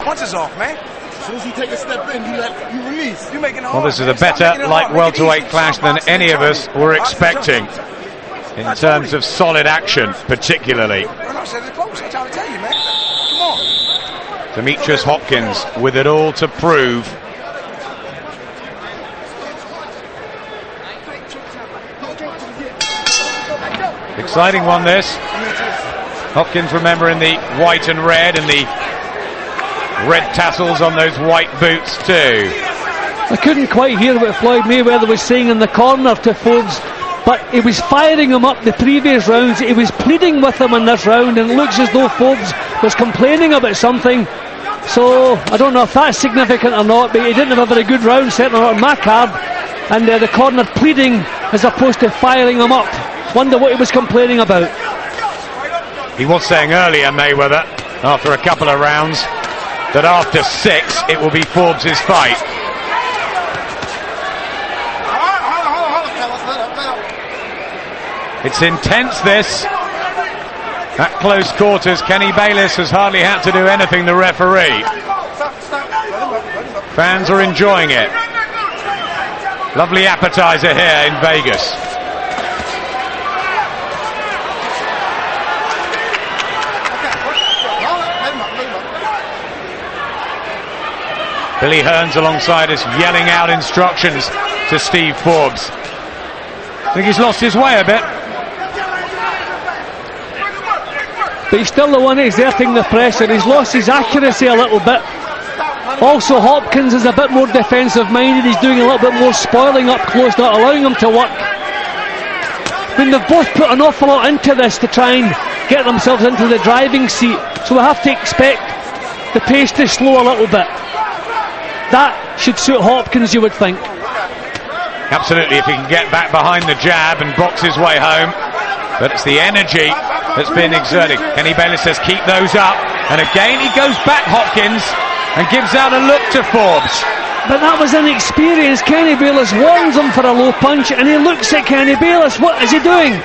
punches off, man. As soon as he take a step in, you release. You making it hard. Well, this is a better light welterweight clash than any of us were expecting in terms of solid action, particularly. I said it's close. I'm trying to tell you, man. Come on. Demetrius Hopkins with it all to prove. Exciting one, this. Hopkins, remember, in the white and red, and the red tassels on those white boots too. I couldn't quite hear what Floyd Mayweather was saying in the corner to Forbes, but he was firing him up the previous rounds. He was pleading with him in this round, and it looks as though Forbes was complaining about something. So I don't know if that's significant or not, but he didn't have a very good round, certainly not on my card. And the corner pleading as opposed to firing him up. Wonder what he was complaining about. He was saying earlier, Mayweather, after a couple of rounds, that after 6 it will be Forbes' fight. It's intense, this. At close quarters, Kenny Bayless has hardly had to do anything, the referee. Fans are enjoying it. Lovely appetizer here in Vegas. Billy Hearns alongside us, yelling out instructions to Steve Forbes. I think he's lost his way a bit. But he's still the one exerting the pressure. He's lost his accuracy a little bit. Also, Hopkins is a bit more defensive minded. He's doing a little bit more spoiling up close, not allowing him to work. I mean, they've both put an awful lot into this to try and get themselves into the driving seat, so we have to expect the pace to slow a little bit. That should suit Hopkins, you would think. Absolutely, if he can get back behind the jab and box his way home. But it's the energy that's been exerted. Kenny Bayless says keep those up, and again he goes back, Hopkins, and gives out a look to Forbes. But that was inexperience. Kenny Bayless warns him for a low punch, and he looks at Kenny Bayless. What is he doing?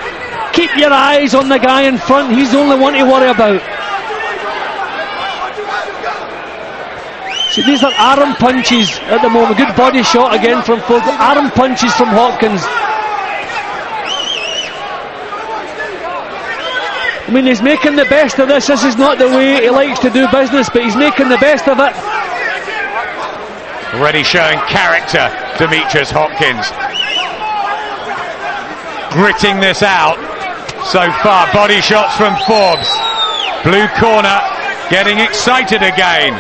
Keep your eyes on the guy in front. He's the only one to worry about. See, these are arm punches at the moment. Good body shot again from Forbes. Arm punches from Hopkins. I mean, he's making the best of this. This is not the way he likes to do business, but he's making the best of it. Already showing character, Demetrius Hopkins. Gritting this out so far. Body shots from Forbes. Blue corner getting excited again.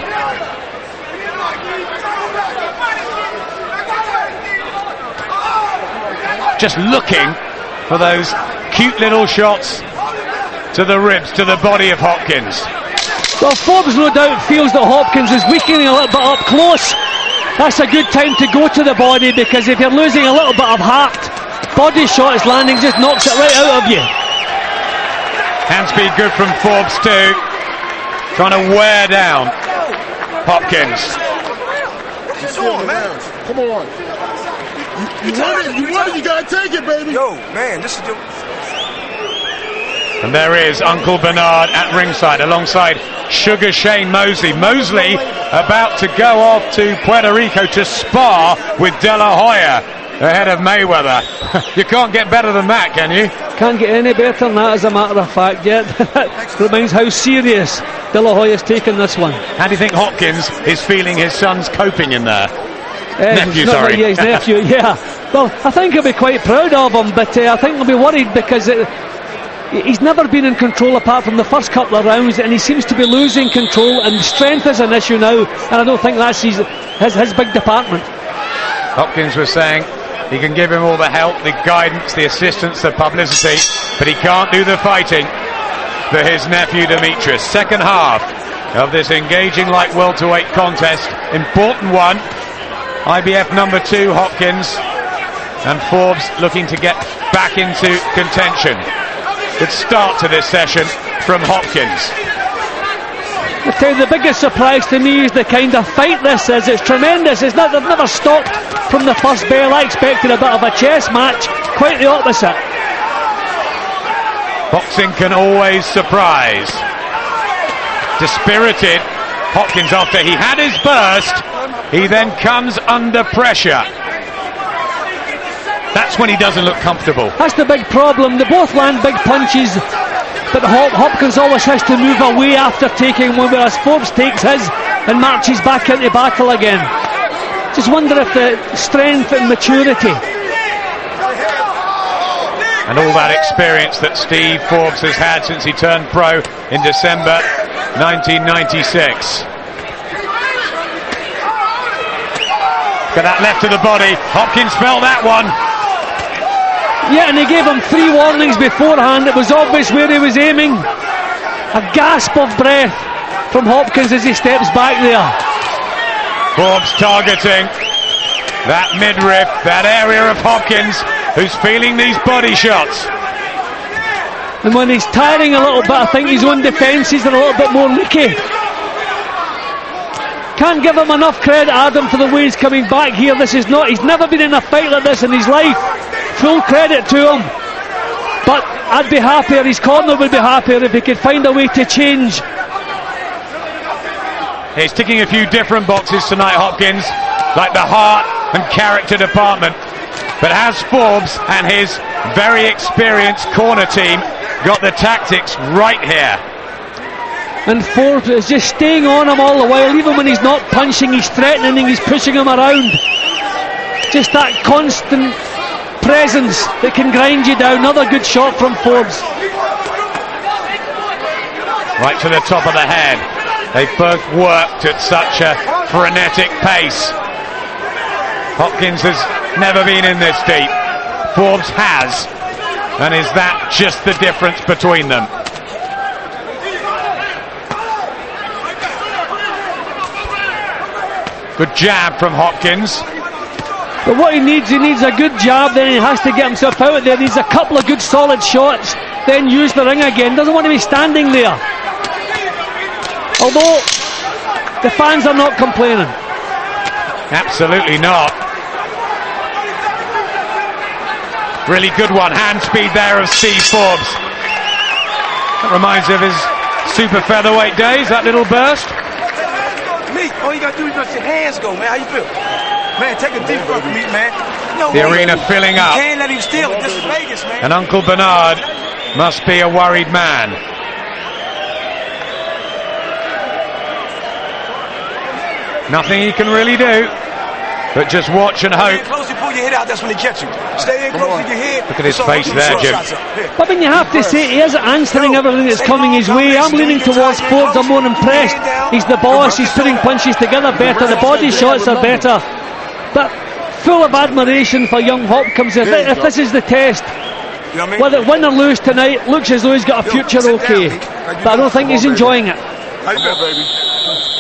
Just looking for those cute little shots to the ribs, to the body of Hopkins. Well, Forbes no doubt feels that Hopkins is weakening a little bit up close. That's a good time to go to the body, because if you're losing a little bit of heart, body shot is landing, just knocks it right out of you. Hand speed good from Forbes too. Trying to wear down Hopkins. Come on. You want it, you gotta take it, baby. Yo, man, this is your... And there is Uncle Bernard at ringside alongside Sugar Shane Mosley. Mosley about to go off to Puerto Rico to spar with De La Hoya ahead of Mayweather. You can't get better than that, can you? Can't get any better than that, as a matter of fact, yet. Reminds how serious De La Hoya's taken this one. How do you think Hopkins is feeling his son's coping in there? Nephew, sorry. Yeah, his nephew, yeah. Well, I think he'll be quite proud of him, but I think he'll be worried because he's never been in control apart from the first couple of rounds, and he seems to be losing control, and strength is an issue now, and I don't think that's his big department. Hopkins was saying he can give him all the help, the guidance, the assistance, the publicity, but he can't do the fighting for his nephew Demetrius. Second half of this engaging light welterweight contest, important one. IBF number 2, Hopkins, and Forbes looking to get back into contention. Good start to this session from Hopkins. I tell you, the biggest surprise to me is the kind of fight this is. It's tremendous. They've never stopped from the first bell. I expected a bit of a chess match. Quite the opposite. Boxing can always surprise. Dispirited Hopkins, after he had his burst, he then comes under pressure. That's when he doesn't look comfortable. That's the big problem. They both land big punches, but Hopkins always has to move away after taking one, whereas Forbes takes his and marches back into battle again. Just wonder if the strength and maturity and all that experience that Steve Forbes has had since he turned pro in December 1996. Got that left to the body. Hopkins felt that one. Yeah, and he gave him 3 warnings beforehand. It was obvious where he was aiming. A gasp of breath from Hopkins as he steps back there. Forbes targeting that midriff, that area of Hopkins, who's feeling these body shots. And when he's tiring a little bit, I think his own defences are a little bit more leaky. Can't give him enough credit, Adam, for the way he's coming back here. He's never been in a fight like this in his life. Full credit to him. But I'd be happier, his corner would be happier if he could find a way to change. He's ticking a few different boxes tonight, Hopkins, like the heart and character department. But has Forbes and his very experienced corner team got the tactics right here? And Forbes is just staying on him all the while. Even when he's not punching, he's threatening, he's pushing him around. Just that constant presence that can grind you down. Another good shot from Forbes. Right to the top of the head. They've both worked at such a frenetic pace. Hopkins has never been in this deep. Forbes has. And is that just the difference between them? Good jab from Hopkins. But what he needs a good jab, then he has to get himself out of there. He needs a couple of good solid shots, then use the ring again. Doesn't want to be standing there. Although the fans are not complaining. Absolutely not. Really good one. Hand speed there of Steve Forbes. That reminds me of his super featherweight days, that little burst. Meek, all you gotta do is let your hands go, man. How you feel? Man, take a deep breath, Meek, man. The arena filling up. You can't let him steal it. This is Vegas, man. And Uncle Bernard must be a worried man. Nothing he can really do, but just watch and hope. Stay in close, you pull your head out, that's when they catch you. Stay in close to your head. Look at his face there, Jim. But when you have to say he isn't answering everything that's coming his way, I'm leaning towards Forbes. I'm more impressed. He's the boss, he's putting punches together better, the body shots are better. But full of admiration for young Hopkins. If this is the test, whether win or lose tonight, looks as though he's got a future okay. But I don't think he's enjoying it. How you feel, baby?